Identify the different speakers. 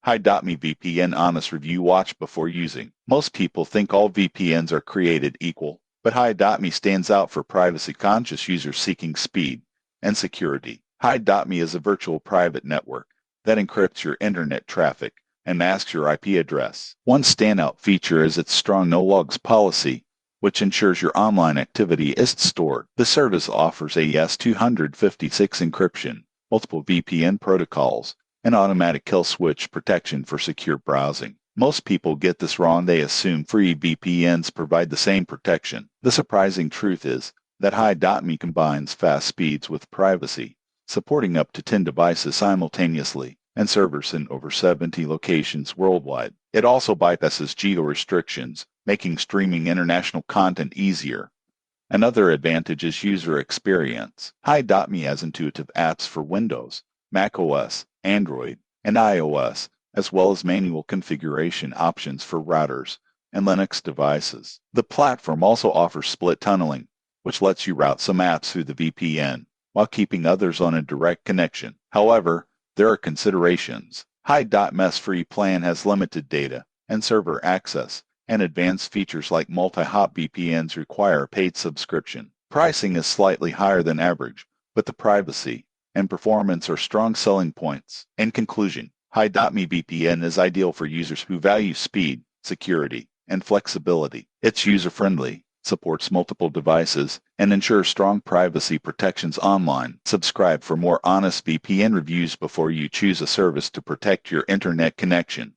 Speaker 1: Hi.me VPN Honest Review. Watch before using. Most people think all VPNs are created equal, but Hi.me stands out for privacy-conscious users seeking speed and security. Hi.me is a virtual private network that encrypts your internet traffic and masks your IP address. One standout feature is its strong no-logs policy, which ensures your online activity isn't stored. The service offers AES-256 encryption, multiple VPN protocols, and automatic kill switch protection for secure browsing. Most people get this wrong. They assume free VPNs provide the same protection. The surprising truth is that Hi.me combines fast speeds with privacy, supporting up to 10 devices simultaneously and servers in over 70 locations worldwide. It also bypasses geo-restrictions, making streaming international content easier. Another advantage is user experience. Hi.me has intuitive apps for Windows, macOS, Android, and iOS, as well as manual configuration options for routers and Linux devices. The platform also offers split tunneling, which lets you route some apps through the VPN while keeping others on a direct connection. However, there are considerations. Hi.me's free plan has limited data and server access, and advanced features like multi-hop VPNs require a paid subscription. Pricing is slightly higher than average, but the privacy and performance are strong selling points. In conclusion, Hi.me VPN is ideal for users who value speed, security, and flexibility. It's user-friendly, supports multiple devices, and ensures strong privacy protections online. Subscribe for more honest VPN reviews before you choose a service to protect your internet connection.